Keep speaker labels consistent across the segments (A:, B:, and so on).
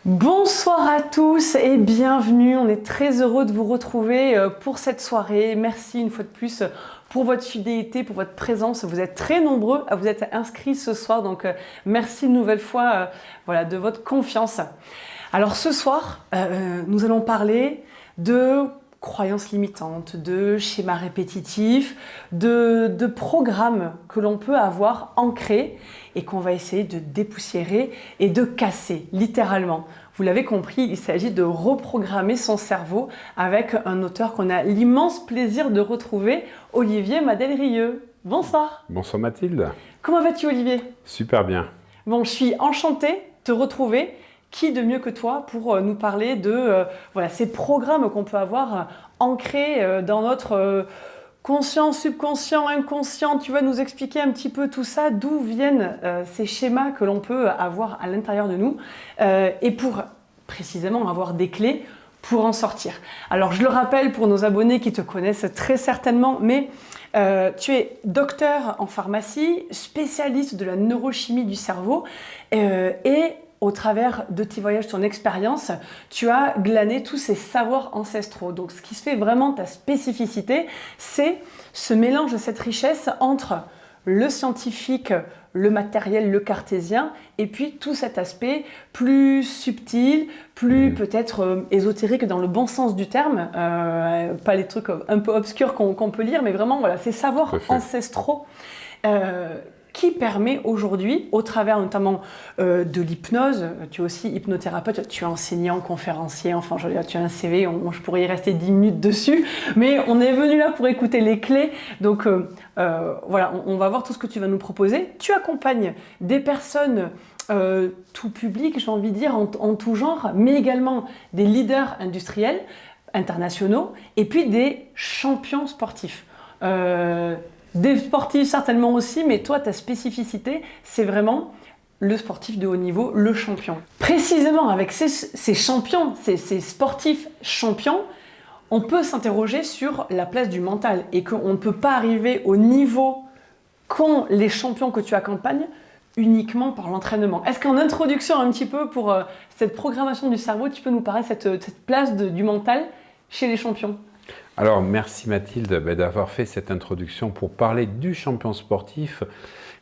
A: Bonsoir à tous et bienvenue. On est très heureux de vous retrouver pour cette soirée. Merci une fois de plus pour votre fidélité, pour votre présence. Vous êtes très nombreux à vous être inscrits ce soir, donc merci une nouvelle fois de votre confiance. Alors ce soir, nous allons parler de croyances limitantes, de schémas répétitifs, de programmes que l'on peut avoir ancrés et qu'on va essayer de dépoussiérer et de casser, littéralement. Vous l'avez compris, il s'agit de reprogrammer son cerveau avec un auteur qu'on a l'immense plaisir de retrouver, Olivier Madelrieux. Bonsoir.
B: Bonsoir Mathilde.
A: Comment vas-tu, Olivier?
B: Super bien.
A: Bon, je suis enchantée de te retrouver. Qui de mieux que toi pour nous parler de ces programmes qu'on peut avoir ancrés dans notre conscient, subconscient, inconscient. Tu vas nous expliquer un petit peu tout ça, d'où viennent ces schémas que l'on peut avoir à l'intérieur de nous et pour précisément avoir des clés pour en sortir. Alors je le rappelle pour nos abonnés qui te connaissent très certainement, mais tu es docteur en pharmacie, spécialiste de la neurochimie du cerveau et au travers de tes voyages, ton expérience, tu as glané tous ces savoirs ancestraux. Donc, ce qui fait vraiment ta spécificité, c'est ce mélange de cette richesse entre le scientifique, le matériel, le cartésien, et puis tout cet aspect plus subtil, plus peut-être ésotérique dans le bon sens du terme, pas les trucs un peu obscurs qu'on peut lire, mais vraiment ces savoirs ancestraux qui permet aujourd'hui, au travers notamment de l'hypnose, tu es aussi hypnothérapeute, tu es enseignant, conférencier, enfin tu as un CV, je pourrais y rester 10 minutes dessus, mais on est venu là pour écouter les clés, donc on va voir tout ce que tu vas nous proposer. Tu accompagnes des personnes tout public, j'ai envie de dire, en tout genre, mais également des leaders industriels, internationaux, et puis des champions sportifs. Des sportifs certainement aussi, mais toi, ta spécificité, c'est vraiment le sportif de haut niveau, le champion. Précisément avec ces champions, ces sportifs champions, on peut s'interroger sur la place du mental et qu'on ne peut pas arriver au niveau qu'ont les champions que tu accompagnes uniquement par l'entraînement. Est-ce qu'en introduction un petit peu pour cette programmation du cerveau, tu peux nous parler cette place du mental chez les champions ?
B: Alors, merci Mathilde d'avoir fait cette introduction pour parler du champion sportif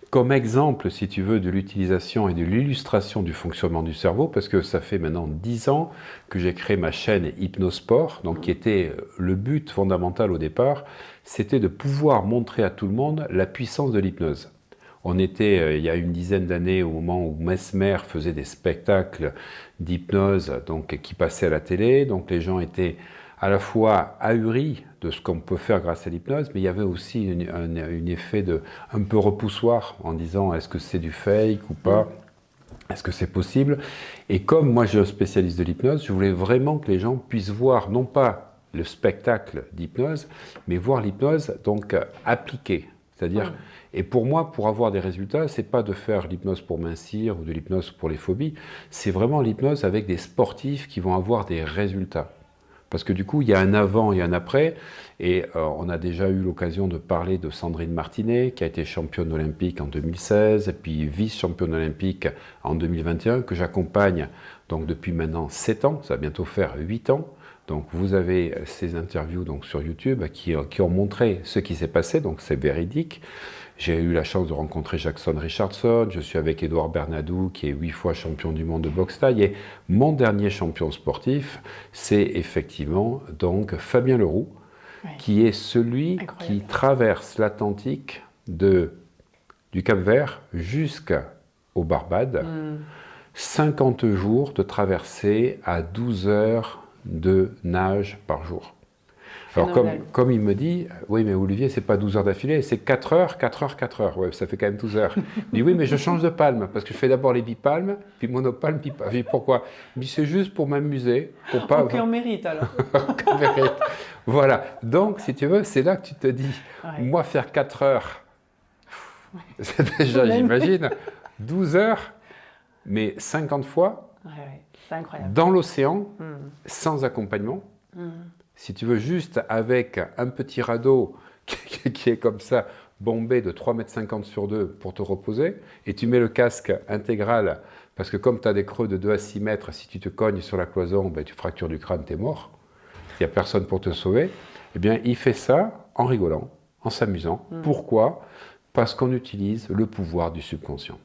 B: comme exemple, si tu veux, de l'utilisation et de l'illustration du fonctionnement du cerveau, parce que ça fait maintenant 10 ans que j'ai créé ma chaîne Hypnosport, donc qui était le but fondamental au départ, c'était de pouvoir montrer à tout le monde la puissance de l'hypnose. On était, il y a une dizaine d'années, au moment où Mesmer faisait des spectacles d'hypnose qui passaient à la télé, donc les gens étaient à la fois ahuri de ce qu'on peut faire grâce à l'hypnose, mais il y avait aussi un effet un peu repoussoir en disant est-ce que c'est du fake ou pas, est-ce que c'est possible? Et comme moi je suis spécialiste de l'hypnose, je voulais vraiment que les gens puissent voir non pas le spectacle d'hypnose, mais voir l'hypnose donc appliquée. C'est-à-dire, et pour moi, pour avoir des résultats, c'est pas de faire l'hypnose pour mincir ou de l'hypnose pour les phobies, c'est vraiment l'hypnose avec des sportifs qui vont avoir des résultats. Parce que du coup, il y a un avant et un après, et on a déjà eu l'occasion de parler de Sandrine Martinet, qui a été championne olympique en 2016, et puis vice-championne olympique en 2021, que j'accompagne donc depuis maintenant 7 ans, ça va bientôt faire 8 ans. Donc vous avez ces interviews sur YouTube qui ont montré ce qui s'est passé, donc c'est véridique. J'ai eu la chance de rencontrer Jackson Richardson, je suis avec Edouard Bernadou, qui est 8 fois champion du monde de boxe thaï, et mon dernier champion sportif, c'est effectivement donc Fabien Leroux, qui est celui qui traverse l'Atlantique du Cap-Vert jusqu'aux Barbades, 50 jours de traversée à 12 heures de nage par jour. Alors comme il me dit, oui mais Olivier, c'est pas 12 heures d'affilée, c'est 4 heures, 4 heures, 4 heures. Ouais, ça fait quand même 12 heures. Il dit oui mais je change de palme, parce que je fais d'abord les bipalmes, puis monopalme, bipalme. Je dis pourquoi? Il dit c'est juste pour m'amuser, pour pas...
A: Aucun mérite alors.
B: Aucun mérite. Voilà, donc si tu veux, c'est là que tu te dis, moi faire 4 heures, c'est déjà, j'imagine, 12 heures, mais 50 fois,
A: c'est incroyable.
B: Dans l'océan, sans accompagnement. Si tu veux, juste avec un petit radeau qui est comme ça, bombé de 3,50 m sur 2 pour te reposer, et tu mets le casque intégral, parce que comme tu as des creux de 2 à 6 mètres, si tu te cognes sur la cloison, ben, tu fractures du crâne, tu es mort. Il n'y a personne pour te sauver. Eh bien, il fait ça en rigolant, en s'amusant. Pourquoi ? Parce qu'on utilise le pouvoir du subconscient.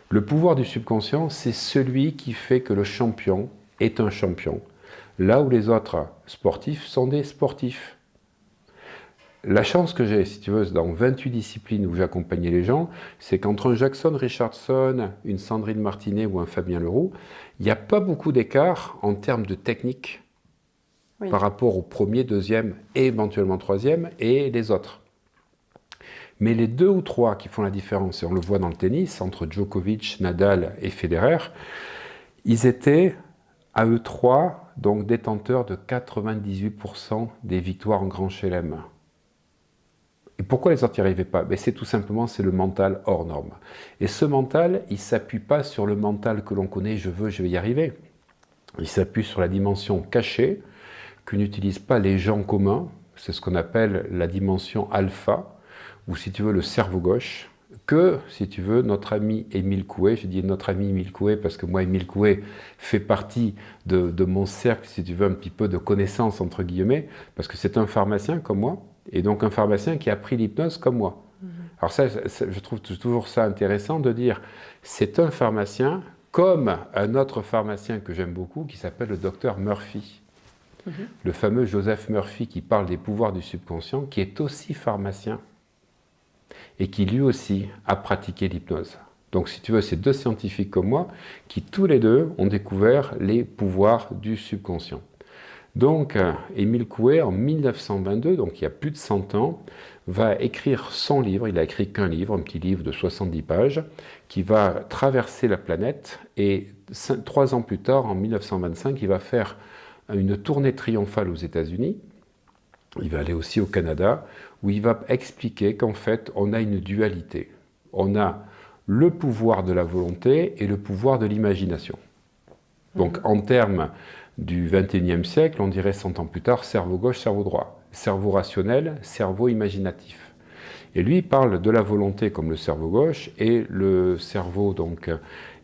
B: Le pouvoir du subconscient, c'est celui qui fait que le champion est un champion, là où les autres sportifs sont des sportifs. La chance que j'ai, si tu veux, dans 28 disciplines où j'ai accompagné les gens, c'est qu'entre un Jackson Richardson, une Sandrine Martinet ou un Fabien Leroux, il n'y a pas beaucoup d'écart en termes de technique par rapport au premier, deuxième et éventuellement troisième et les autres. Mais les 2 ou 3 qui font la différence, et on le voit dans le tennis, entre Djokovic, Nadal et Federer, ils étaient à eux 3, donc détenteurs de 98% des victoires en Grand Chelem. Et pourquoi les autres n'y arrivaient pas ? C'est tout simplement, c'est le mental hors norme. Et ce mental, il ne s'appuie pas sur le mental que l'on connaît, je vais y arriver. Il s'appuie sur la dimension cachée, que n'utilisent pas les gens communs, c'est ce qu'on appelle la dimension alpha, ou si tu veux le cerveau gauche, que, si tu veux, notre ami Émile Coué, je dis notre ami Émile Coué parce que moi, Émile Coué fait partie de mon cercle, si tu veux, un petit peu de connaissances, entre guillemets, parce que c'est un pharmacien comme moi, et donc un pharmacien qui a appris l'hypnose comme moi. Alors ça, je trouve toujours ça intéressant de dire, c'est un pharmacien comme un autre pharmacien que j'aime beaucoup, qui s'appelle le docteur Murphy. Le fameux Joseph Murphy qui parle des pouvoirs du subconscient, qui est aussi pharmacien et qui lui aussi a pratiqué l'hypnose. Donc si tu veux, c'est 2 scientifiques comme moi qui tous les 2 ont découvert les pouvoirs du subconscient. Donc Émile Coué en 1922, donc il y a plus de 100 ans, va écrire son livre, il a écrit qu'un livre, un petit livre de 70 pages, qui va traverser la planète et 3 ans plus tard, en 1925, il va faire une tournée triomphale aux États-Unis, il va aller aussi au Canada, où il va expliquer qu'en fait, on a une dualité. On a le pouvoir de la volonté et le pouvoir de l'imagination. Donc, en termes du XXIe siècle, on dirait 100 ans plus tard, cerveau gauche, cerveau droit. Cerveau rationnel, cerveau imaginatif. Et lui, il parle de la volonté comme le cerveau gauche et le cerveau donc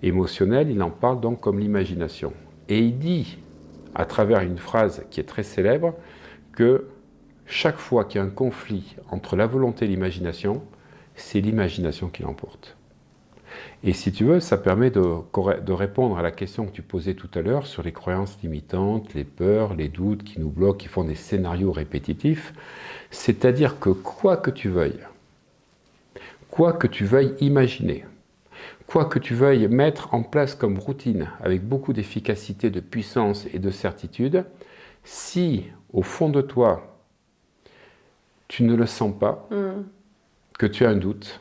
B: émotionnel, il en parle donc comme l'imagination. Et il dit, à travers une phrase qui est très célèbre, que chaque fois qu'il y a un conflit entre la volonté et l'imagination, c'est l'imagination qui l'emporte. Et si tu veux, ça permet de répondre à la question que tu posais tout à l'heure sur les croyances limitantes, les peurs, les doutes qui nous bloquent, qui font des scénarios répétitifs. C'est-à-dire que quoi que tu veuilles imaginer, quoi que tu veuilles mettre en place comme routine avec beaucoup d'efficacité, de puissance et de certitude, si au fond de toi, tu ne le sens pas, que tu as un doute,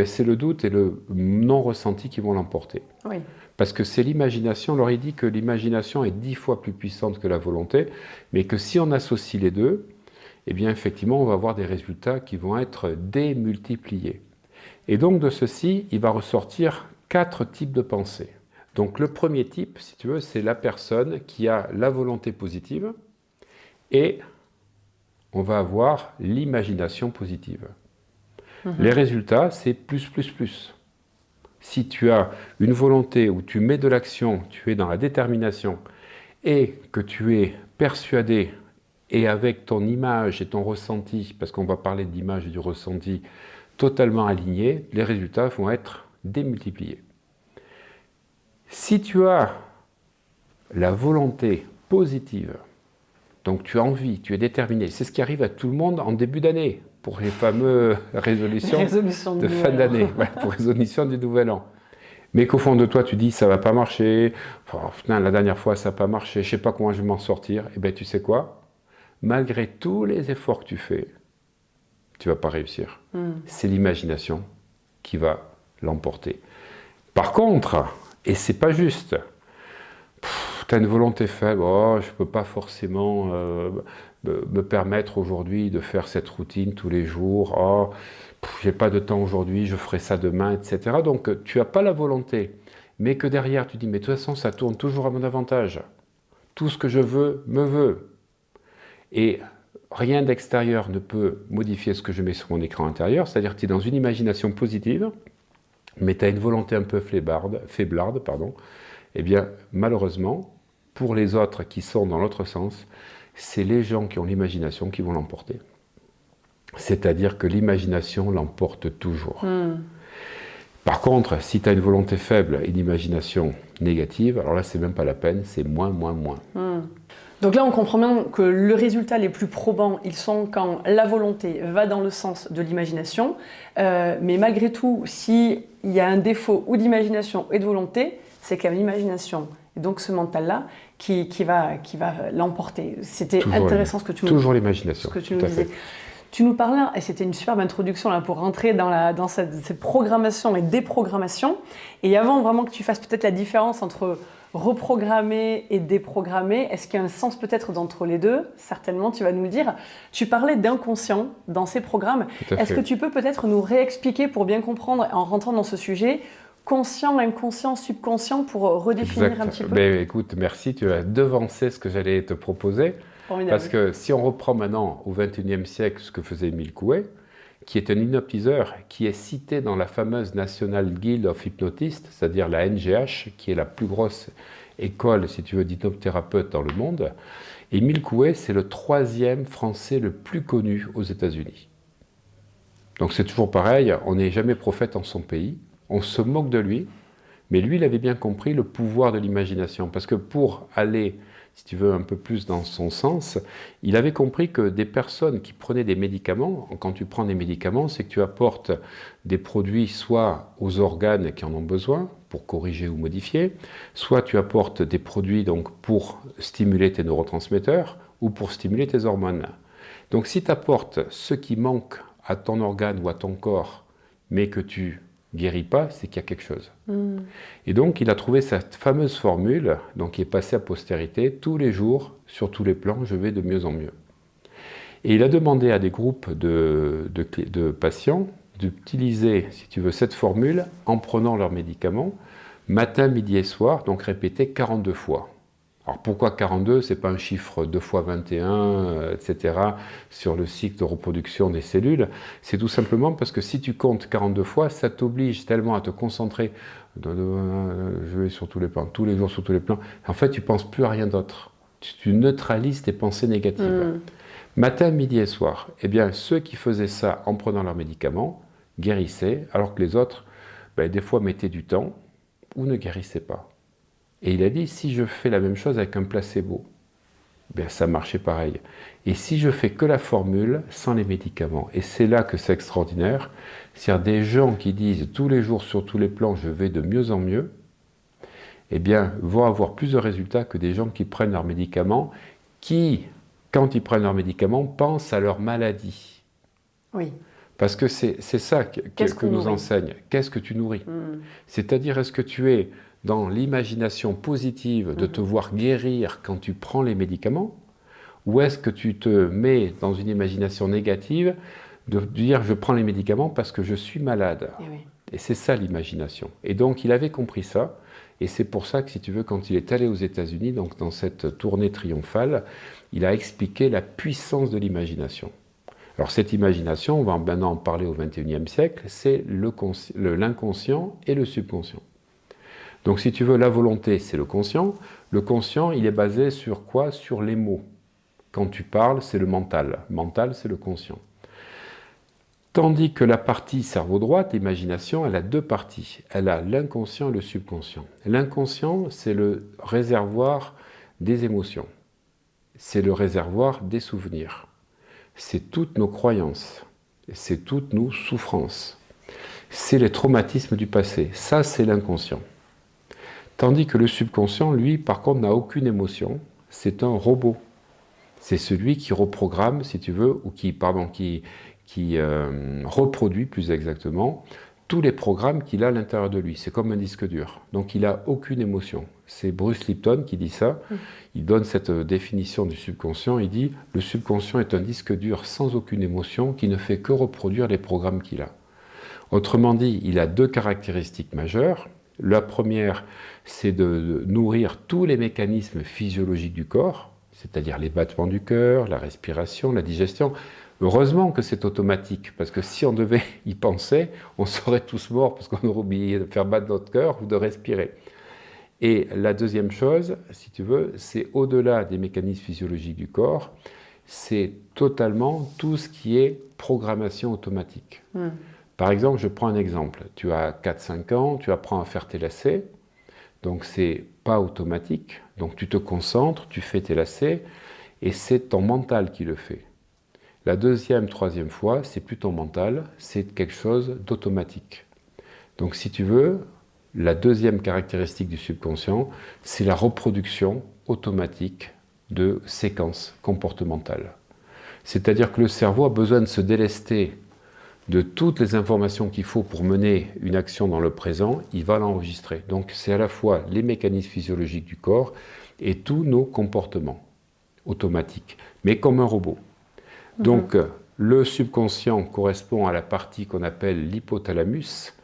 B: c'est le doute et le non-ressenti qui vont l'emporter.
A: Oui.
B: Parce que c'est l'imagination, alors il dit que l'imagination est 10 fois plus puissante que la volonté, mais que si on associe les deux, eh bien effectivement on va avoir des résultats qui vont être démultipliés. Et donc de ceci, il va ressortir 4 types de pensées. Donc le premier type, si tu veux, c'est la personne qui a la volonté positive et on va avoir l'imagination positive. Les résultats, c'est plus. Si tu as une volonté où tu mets de l'action, tu es dans la détermination et que tu es persuadé et avec ton image et ton ressenti, parce qu'on va parler de l'image et du ressenti, totalement alignés, les résultats vont être démultipliés. Si tu as la volonté positive, donc tu as envie, tu es déterminé, c'est ce qui arrive à tout le monde en début d'année, pour les fameuses résolutions de fin d'année, pour résolution du nouvel an. Mais qu'au fond de toi, tu dis, ça ne va pas marcher, putain, la dernière fois, ça n'a pas marché, je ne sais pas comment je vais m'en sortir. Eh bien, tu sais quoi ? Malgré tous les efforts que tu fais, tu ne vas pas réussir. C'est l'imagination qui va l'emporter. Par contre, et ce n'est pas juste, tu as une volonté faible, je ne peux pas forcément me permettre aujourd'hui de faire cette routine tous les jours, j'ai pas de temps aujourd'hui, je ferai ça demain, etc. Donc tu n'as pas la volonté, mais que derrière tu dis, mais de toute façon ça tourne toujours à mon avantage. Tout ce que je veux, me veut. Et rien d'extérieur ne peut modifier ce que je mets sur mon écran intérieur, c'est-à-dire que tu es dans une imagination positive, mais tu as une volonté un peu faiblarde, eh bien, malheureusement, pour les autres qui sont dans l'autre sens, c'est les gens qui ont l'imagination qui vont l'emporter. C'est-à-dire que l'imagination l'emporte toujours. Par contre, si tu as une volonté faible et une imagination négative, alors là, c'est même pas la peine, c'est moins.
A: Donc là, on comprend bien que le résultat les plus probants, ils sont quand la volonté va dans le sens de l'imagination. Mais malgré tout, s'il y a un défaut ou d'imagination et de volonté, c'est quand même l'imagination. Et donc ce mental-là qui va l'emporter. C'était intéressant ce que tu nous disais.
B: Toujours l'imagination.
A: Tout à fait. Tu nous parlais, et c'était une superbe introduction là, pour rentrer dans cette programmation et déprogrammation. Et avant vraiment que tu fasses peut-être la différence entre reprogrammer et déprogrammer, est-ce qu'il y a un sens peut-être entre les deux? Certainement, tu vas nous le dire. Tu parlais d'inconscient dans ces programmes. Est-ce que tu peux peut-être nous réexpliquer pour bien comprendre en rentrant dans ce sujet conscient, inconscient, subconscient pour redéfinir un petit peu?
B: Ben, écoute, merci, tu as devancé ce que j'allais te proposer.
A: Formidable.
B: Parce que si on reprend maintenant au XXIe siècle ce que faisait Émile Coué, qui est un hypnotiseur, qui est cité dans la fameuse National Guild of Hypnotists, c'est-à-dire la NGH, qui est la plus grosse école, si tu veux, d'hypnothérapeutes dans le monde. Émile Coué, c'est le 3e Français le plus connu aux États-Unis. Donc c'est toujours pareil, on n'est jamais prophète en son pays, on se moque de lui, mais lui, il avait bien compris le pouvoir de l'imagination, parce que pour aller, si tu veux, un peu plus dans son sens, il avait compris que des personnes qui prenaient des médicaments, quand tu prends des médicaments, c'est que tu apportes des produits soit aux organes qui en ont besoin, pour corriger ou modifier, soit tu apportes des produits donc, pour stimuler tes neurotransmetteurs ou pour stimuler tes hormones. Donc si tu apportes ce qui manque à ton organe ou à ton corps, mais que tu guérit pas, c'est qu'il y a quelque chose. Et donc, il a trouvé cette fameuse formule, donc, qui est passée à postérité, tous les jours, sur tous les plans, je vais de mieux en mieux. Et il a demandé à des groupes de patients d'utiliser, si tu veux, cette formule en prenant leurs médicaments, matin, midi et soir, donc répété 42 fois. Alors pourquoi 42? Ce n'est pas un chiffre 2 fois 21, etc., sur le cycle de reproduction des cellules. C'est tout simplement parce que si tu comptes 42 fois, ça t'oblige tellement à te concentrer. Je vais sur tous les plans, tous les jours sur tous les plans. En fait, tu ne penses plus à rien d'autre. Tu neutralises tes pensées négatives. Matin, midi et soir. Eh bien, ceux qui faisaient ça en prenant leurs médicaments guérissaient, alors que les autres, des fois, mettaient du temps ou ne guérissaient pas. Et il a dit, si je fais la même chose avec un placebo, ça marchait pareil. Et si je fais que la formule, sans les médicaments, et c'est là que c'est extraordinaire, c'est-à-dire des gens qui disent tous les jours sur tous les plans, je vais de mieux en mieux, vont avoir plus de résultats que des gens qui prennent leurs médicaments, qui, quand ils prennent leurs médicaments, pensent à leur maladie.
A: Oui.
B: Parce que c'est ça que nous enseigne. Qu'est-ce que tu nourris? C'est-à-dire, est-ce que tu es dans l'imagination positive de te voir guérir quand tu prends les médicaments, ou est-ce que tu te mets dans une imagination négative de dire je prends les médicaments parce que je suis malade? Et c'est ça l'imagination. Et donc il avait compris ça, et c'est pour ça que si tu veux, quand il est allé aux États-Unis, donc dans cette tournée triomphale, il a expliqué la puissance de l'imagination. Alors cette imagination, on va maintenant en parler au XXIe siècle, c'est l'inconscient et le subconscient. Donc si tu veux, la volonté, c'est le conscient. Le conscient, il est basé sur quoi? Sur les mots. Quand tu parles, c'est le mental. Mental, c'est le conscient. Tandis que la partie cerveau droit, l'imagination, elle a deux parties. Elle a l'inconscient et le subconscient. L'inconscient, c'est le réservoir des émotions. C'est le réservoir des souvenirs. C'est toutes nos croyances. C'est toutes nos souffrances. C'est les traumatismes du passé. Ça, c'est l'inconscient. Tandis que le subconscient, lui, par contre, n'a aucune émotion. C'est un robot. C'est celui qui reprogramme, si tu veux, ou qui reproduit, plus exactement, tous les programmes qu'il a à l'intérieur de lui. C'est comme un disque dur. Donc, il n'a aucune émotion. C'est Bruce Lipton qui dit ça. Il donne cette définition du subconscient. Il dit « Le subconscient est un disque dur sans aucune émotion qui ne fait que reproduire les programmes qu'il a. » Autrement dit, il a deux caractéristiques majeures. La première, c'est de nourrir tous les mécanismes physiologiques du corps, c'est-à-dire les battements du cœur, la respiration, la digestion. Heureusement que c'est automatique, parce que si on devait y penser, on serait tous morts parce qu'on aurait oublié de faire battre notre cœur ou de respirer. Et la deuxième chose, si tu veux, c'est au-delà des mécanismes physiologiques du corps, c'est totalement tout ce qui est programmation automatique. Par exemple, je prends un exemple. Tu as 4-5 ans, tu apprends à faire tes lacets, donc c'est pas automatique. Donc tu te concentres, tu fais tes lacets, et c'est ton mental qui le fait. La deuxième, troisième fois, c'est plus ton mental, c'est quelque chose d'automatique. Donc si tu veux, la deuxième caractéristique du subconscient, c'est la reproduction automatique de séquences comportementales. C'est-à-dire que le cerveau a besoin de se délester de toutes les informations qu'il faut pour mener une action dans le présent, il va l'enregistrer. Donc c'est à la fois les mécanismes physiologiques du corps et tous nos comportements automatiques, mais comme un robot. Donc le subconscient correspond à la partie qu'on appelle l'hypothalamus,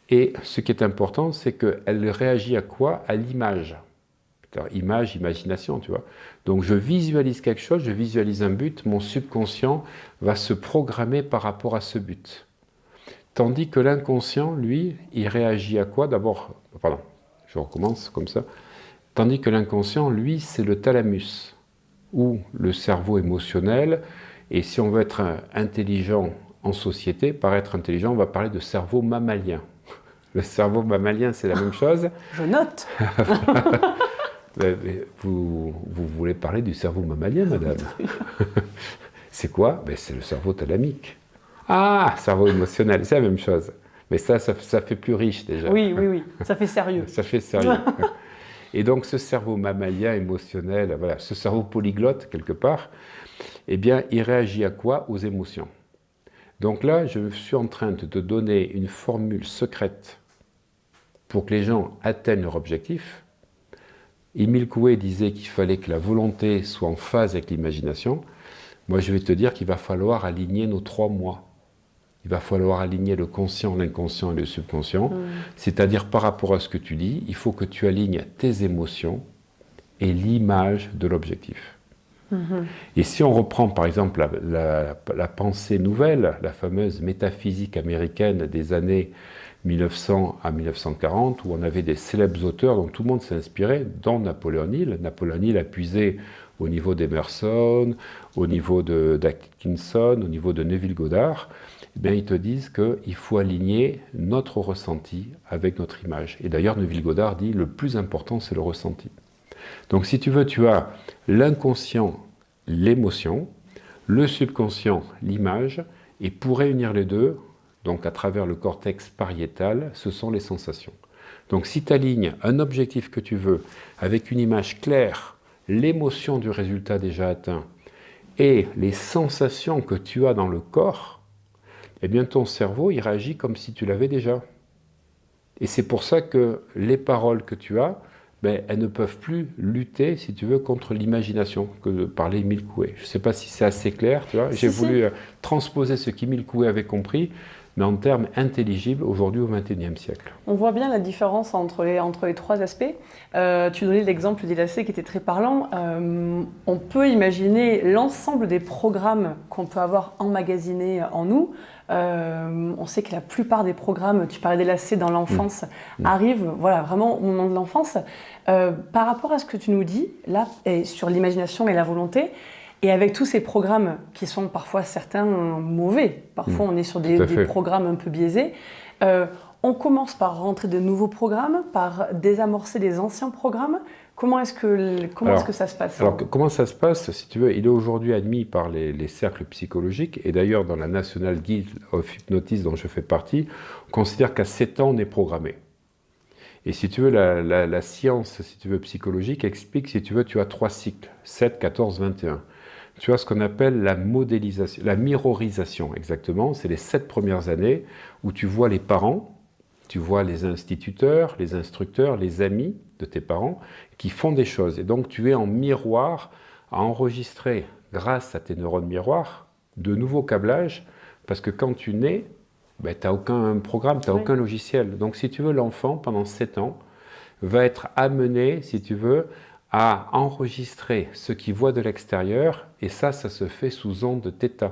B: et ce qui est important, c'est qu'elle réagit à quoi? À l'image. Image, imagination, tu vois. Donc je visualise quelque chose, je visualise un but, mon subconscient va se programmer par rapport à ce but. Tandis que l'inconscient, lui, il réagit à quoi? D'abord, pardon, je recommence comme ça. Tandis que l'inconscient, lui, c'est le thalamus, ou le cerveau émotionnel. Et si on veut être intelligent en société, par être intelligent, on va parler de cerveau mammalien. Le cerveau mammalien, c'est la même chose.
A: Je note.
B: Vous voulez parler du cerveau mammalien, madame? C'est quoi? C'est le cerveau thalamique. Ah, cerveau émotionnel, c'est la même chose. Mais ça fait plus riche déjà.
A: Oui, ça fait sérieux.
B: Ça fait sérieux. Et donc ce cerveau mammalien émotionnel, voilà, ce cerveau polyglotte quelque part, eh bien, il réagit à quoi? Aux émotions. Donc là, je suis en train de te donner une formule secrète pour que les gens atteignent leur objectif. Émile Coué disait qu'il fallait que la volonté soit en phase avec l'imagination. Moi, je vais te dire qu'il va falloir aligner nos 3 mois. Il va falloir aligner le conscient, l'inconscient et le subconscient. C'est-à-dire, par rapport à ce que tu dis, il faut que tu alignes tes émotions et l'image de l'objectif. Et si on reprend, par exemple, la pensée nouvelle, la fameuse métaphysique américaine des années 1900 à 1940, où on avait des célèbres auteurs dont tout le monde s'est inspiré, dont Napoléon Hill. Napoléon Hill a puisé au niveau d'Emerson, au niveau d'Atkinson, au niveau de Neville Goddard. Eh bien, ils te disent qu'il faut aligner notre ressenti avec notre image. Et d'ailleurs, Neville Goddard dit le plus important, c'est le ressenti. Donc, si tu veux, tu as l'inconscient, l'émotion, le subconscient, l'image, et pour réunir les deux, donc à travers le cortex pariétal, ce sont les sensations. Donc si tu alignes un objectif que tu veux avec une image claire, l'émotion du résultat déjà atteint et les sensations que tu as dans le corps, eh bien ton cerveau il réagit comme si tu l'avais déjà. Et c'est pour ça que les paroles que tu as, elles ne peuvent plus lutter, si tu veux, contre l'imagination que parlait Émile Coué. Je ne sais pas si c'est assez clair, tu vois. J'ai voulu transposer ce qu'Émile Coué avait compris, mais en termes intelligibles aujourd'hui au XXIe siècle.
A: On voit bien la différence entre les 3 aspects. Tu donnais l'exemple des lacets qui était très parlant. On peut imaginer l'ensemble des programmes qu'on peut avoir emmagasinés en nous. On sait que la plupart des programmes, tu parlais des lacets dans l'enfance, arrivent vraiment au moment de l'enfance. Par rapport à ce que tu nous dis, là, et sur l'imagination et la volonté, et avec tous ces programmes qui sont parfois certains mauvais, parfois on est sur des programmes un peu biaisés, on commence par rentrer de nouveaux programmes, par désamorcer des anciens programmes. Comment est-ce que ça se passe?
B: Alors, comment ça se passe? Si tu veux, il est aujourd'hui admis par les cercles psychologiques, et d'ailleurs dans la National Guild of Hypnosis dont je fais partie, on considère qu'à 7 ans on est programmé. Et si tu veux, la science, si tu veux, psychologique explique, si tu veux, tu as 3 cycles, 7, 14, 21. Tu as ce qu'on appelle la modélisation, la mirorisation exactement, c'est les 7 premières années où tu vois les parents, tu vois les instituteurs, les instructeurs, les amis de tes parents qui font des choses. Et donc tu es en miroir à enregistrer, grâce à tes neurones miroirs, de nouveaux câblages, parce que quand tu nais, tu n'as aucun programme, tu n'as aucun logiciel. Donc si tu veux, l'enfant, pendant 7 ans, va être amené, si tu veux, à enregistrer ce qu'il voit de l'extérieur, et ça se fait sous onde θ.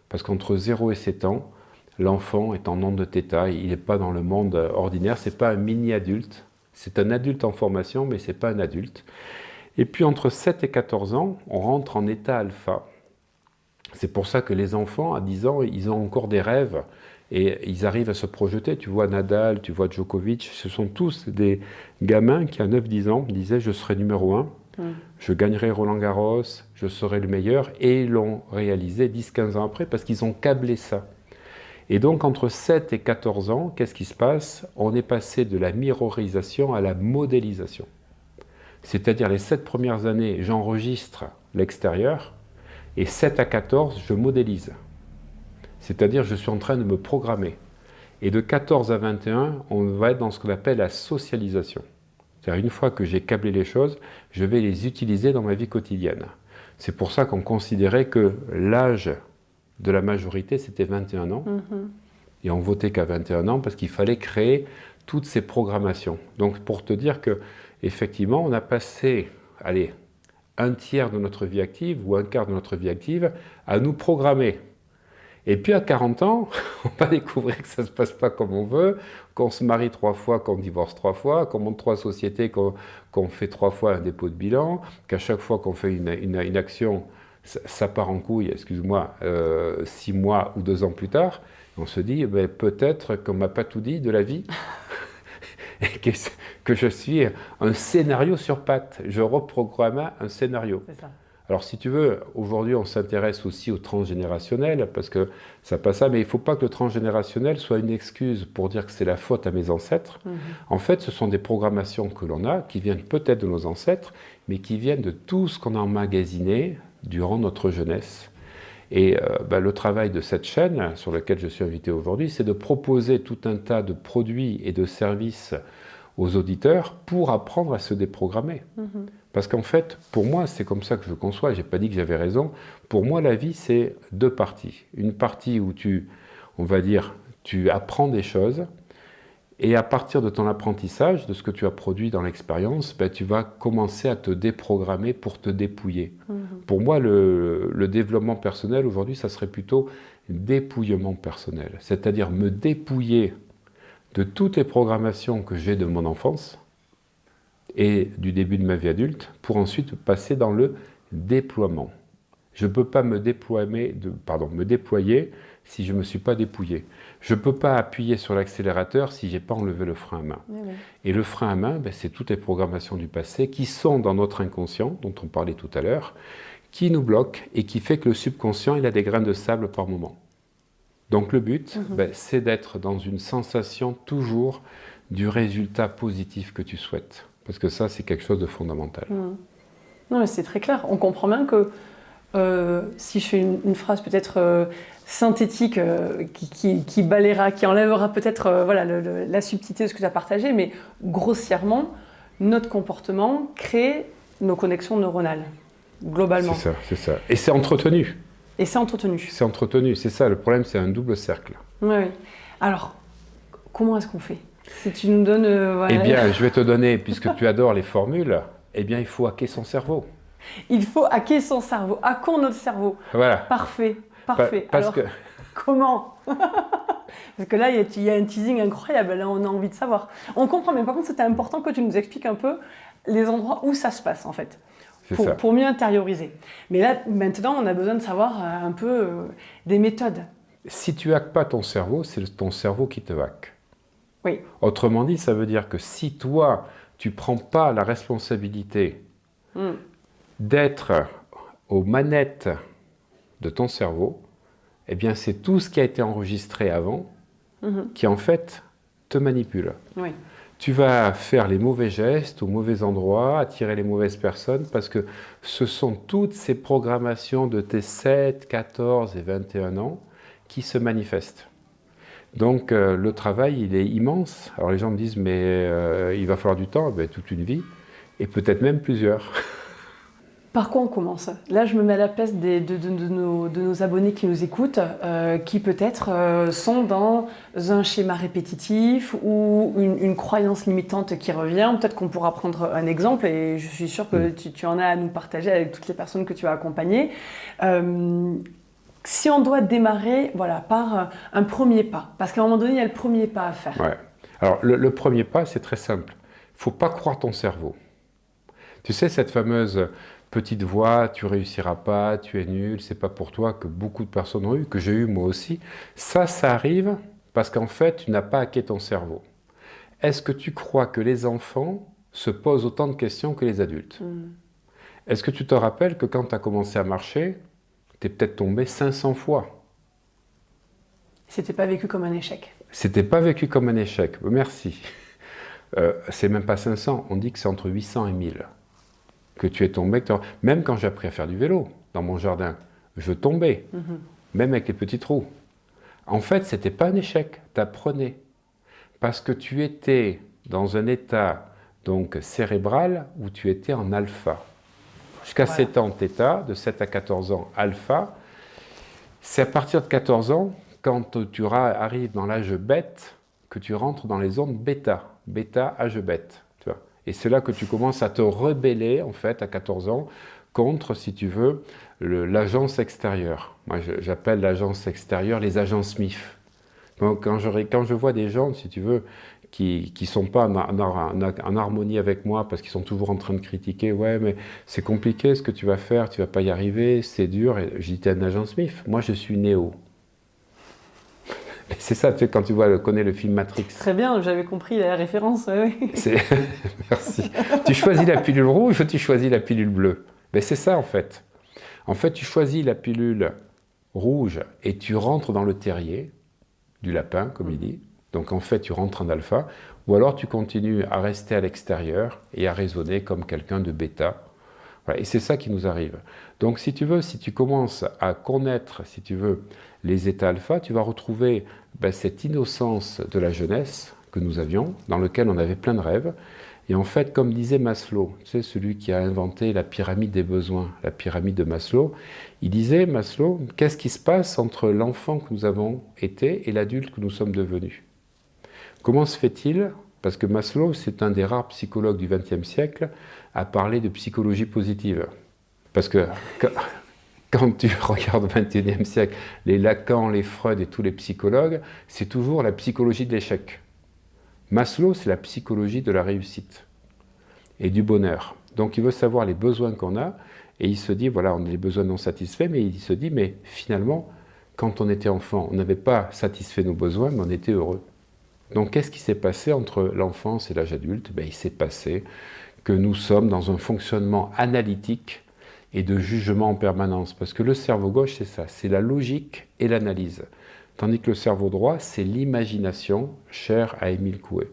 B: Parce qu'entre 0 et 7 ans, l'enfant est en onde θ, il n'est pas dans le monde ordinaire, ce n'est pas un mini-adulte, c'est un adulte en formation, mais ce n'est pas un adulte. Et puis entre 7 et 14 ans, on rentre en état alpha. C'est pour ça que les enfants, à 10 ans, ils ont encore des rêves, et ils arrivent à se projeter. Tu vois Nadal, tu vois Djokovic, ce sont tous des gamins qui, à 9-10 ans, disaient « je serai numéro 1 ». Je gagnerai Roland-Garros, je serai le meilleur, et ils l'ont réalisé 10-15 ans après parce qu'ils ont câblé ça. Et donc entre 7 et 14 ans, qu'est-ce qui se passe? On est passé de la mirrorisation à la modélisation. C'est-à-dire les 7 premières années, j'enregistre l'extérieur, et 7 à 14, je modélise. C'est-à-dire je suis en train de me programmer. Et de 14 à 21, on va être dans ce qu'on appelle la socialisation. C'est-à-dire une fois que j'ai câblé les choses, je vais les utiliser dans ma vie quotidienne. C'est pour ça qu'on considérait que l'âge de la majorité, c'était 21 ans. Et on votait qu'à 21 ans parce qu'il fallait créer toutes ces programmations. Donc pour te dire que effectivement, on a passé, allez, un tiers de notre vie active ou un quart de notre vie active à nous programmer. Et puis à 40 ans, on va découvrir que ça ne se passe pas comme on veut, qu'on se marie 3 fois, qu'on divorce 3 fois, qu'on monte 3 sociétés, qu'on fait 3 fois un dépôt de bilan, qu'à chaque fois qu'on fait une action, ça part en couille, excuse-moi, 6 mois ou 2 ans plus tard. On se dit, ben, peut-être qu'on ne m'a pas tout dit de la vie, et que je suis un scénario sur pattes. Je reprogramme un scénario.
A: C'est ça.
B: Alors si tu veux, aujourd'hui on s'intéresse aussi au transgénérationnel, parce que ça passe ça, mais il ne faut pas que le transgénérationnel soit une excuse pour dire que c'est la faute à mes ancêtres. En fait, ce sont des programmations que l'on a, qui viennent peut-être de nos ancêtres, mais qui viennent de tout ce qu'on a emmagasiné durant notre jeunesse. Et le travail de cette chaîne, sur laquelle je suis invité aujourd'hui, c'est de proposer tout un tas de produits et de services aux auditeurs pour apprendre à se déprogrammer. Parce qu'en fait, pour moi, c'est comme ça que je conçois, je n'ai pas dit que j'avais raison. Pour moi, la vie, c'est 2 parties. Une partie où on va dire, tu apprends des choses, et à partir de ton apprentissage, de ce que tu as produit dans l'expérience, ben, tu vas commencer à te déprogrammer pour te dépouiller. Pour moi, le développement personnel, aujourd'hui, ça serait plutôt dépouillement personnel. C'est-à-dire me dépouiller de toutes les programmations que j'ai de mon enfance, et du début de ma vie adulte, pour ensuite passer dans le déploiement. Je ne peux pas me déployer si je ne me suis pas dépouillé. Je ne peux pas appuyer sur l'accélérateur si je n'ai pas enlevé le frein à main. Et le frein à main, ben, c'est toutes les programmations du passé qui sont dans notre inconscient, dont on parlait tout à l'heure, qui nous bloquent et qui fait que le subconscient, il a des grains de sable par moment. Donc le but, ben, c'est d'être dans une sensation toujours du résultat positif que tu souhaites. Parce que ça, c'est quelque chose de fondamental.
A: Non, mais c'est très clair. On comprend bien que si je fais une phrase peut-être synthétique qui balayera, qui enlèvera peut-être la subtilité de ce que tu as partagé, mais grossièrement, notre comportement crée nos connexions neuronales, globalement.
B: C'est ça. Et c'est entretenu.
A: C'est entretenu,
B: c'est ça. Le problème, c'est un double cercle.
A: Oui. Alors, comment est-ce qu'on fait? Si tu nous donnes...
B: Eh bien, je vais te donner, puisque tu adores les formules, eh bien, il faut hacker son cerveau.
A: Il faut hacker son cerveau. Hackons notre cerveau.
B: Voilà.
A: Parfait.
B: Parce que...
A: Comment? Parce que là, il y a un teasing incroyable. Là, on a envie de savoir. On comprend, mais par contre, c'était important que tu nous expliques un peu les endroits où ça se passe, en fait. Pour mieux intérioriser. Mais là, maintenant, on a besoin de savoir un peu des méthodes.
B: Si tu hackes pas ton cerveau, c'est ton cerveau qui te hack.
A: Oui.
B: Autrement dit, ça veut dire que si toi, tu ne prends pas la responsabilité d'être aux manettes de ton cerveau, eh bien c'est tout ce qui a été enregistré avant qui en fait te manipule.
A: Oui.
B: Tu vas faire les mauvais gestes au mauvais endroit, attirer les mauvaises personnes parce que ce sont toutes ces programmations de tes 7, 14 et 21 ans qui se manifestent. Donc le travail, il est immense. Alors les gens me disent, mais il va falloir du temps, ben, toute une vie, et peut-être même plusieurs.
A: Par quoi on commence? Là, je me mets à la place de nos abonnés qui nous écoutent, qui peut-être sont dans un schéma répétitif ou une croyance limitante qui revient. Peut-être qu'on pourra prendre un exemple, et je suis sûre que tu en as à nous partager avec toutes les personnes que tu as accompagnées. Si on doit démarrer par un premier pas, parce qu'à un moment donné, il y a le premier pas à faire.
B: Ouais. Alors, le premier pas, c'est très simple. Il ne faut pas croire ton cerveau. Tu sais, cette fameuse petite voix, tu réussiras pas, tu es nul, c'est pas pour toi, que beaucoup de personnes ont eu, que j'ai eu moi aussi. Ça arrive parce qu'en fait, tu n'as pas hacké ton cerveau. Est-ce que tu crois que les enfants se posent autant de questions que les adultes? Est-ce que tu te rappelles que quand tu as commencé à marcher, tu es peut-être tombé 500 fois?
A: C'était pas vécu comme un échec.
B: C'était pas vécu comme un échec. Merci. C'est même pas 500, on dit que c'est entre 800 et 1000. Que tu es tombé, même quand j'ai appris à faire du vélo dans mon jardin, je tombais, même avec les petits trous. En fait, ce n'était pas un échec, tu apprenais. Parce que tu étais dans un état donc, cérébral où tu étais en alpha. Jusqu'à 7 ans, θ, de 7 à 14 ans, alpha. C'est à partir de 14 ans, quand tu arrives dans l'âge bête, que tu rentres dans les ondes bêta. Bêta, âge bête. Tu vois. Et c'est là que tu commences à te rebeller, en fait, à 14 ans, contre, si tu veux, l'agence extérieure. Moi, j'appelle l'agence extérieure les agents Smith. Donc, quand je vois des gens, si tu veux, qui ne sont pas en harmonie avec moi parce qu'ils sont toujours en train de critiquer, ouais, mais c'est compliqué ce que tu vas faire, tu ne vas pas y arriver, c'est dur. Et je dis, t'es un agent Smith. Moi, je suis Néo. C'est ça, tu sais, quand tu connais le film Matrix.
A: Très bien, j'avais compris la référence. Oui.
B: Merci. Tu choisis la pilule rouge ou tu choisis la pilule bleue? Ben, c'est ça en fait. En fait, tu choisis la pilule rouge et tu rentres dans le terrier du lapin, comme il dit. Donc en fait, tu rentres en alpha. Ou alors tu continues à rester à l'extérieur et à raisonner comme quelqu'un de bêta. Voilà. Et c'est ça qui nous arrive. Donc si tu veux, si tu commences à connaître, si tu veux, les états alpha, tu vas retrouver cette innocence de la jeunesse que nous avions, dans lequel on avait plein de rêves. Et en fait, comme disait Maslow, tu sais, celui qui a inventé la pyramide des besoins, la pyramide de Maslow, il disait, Maslow, qu'est-ce qui se passe entre l'enfant que nous avons été et l'adulte que nous sommes devenus? Comment se fait-il? Parce que Maslow, c'est un des rares psychologues du XXe siècle à parler de psychologie positive. Parce que quand tu regardes le XXIe siècle, les Lacan, les Freud et tous les psychologues, c'est toujours la psychologie de l'échec. Maslow, c'est la psychologie de la réussite et du bonheur. Donc il veut savoir les besoins qu'on a et il se dit, voilà, on a les besoins non satisfaits, mais il se dit, mais finalement, quand on était enfant, on n'avait pas satisfait nos besoins, mais on était heureux. Donc qu'est-ce qui s'est passé entre l'enfance et l'âge adulte? Il s'est passé que nous sommes dans un fonctionnement analytique et de jugement en permanence. Parce que le cerveau gauche, c'est ça, c'est la logique et l'analyse. Tandis que le cerveau droit, c'est l'imagination, chère à Émile Coué.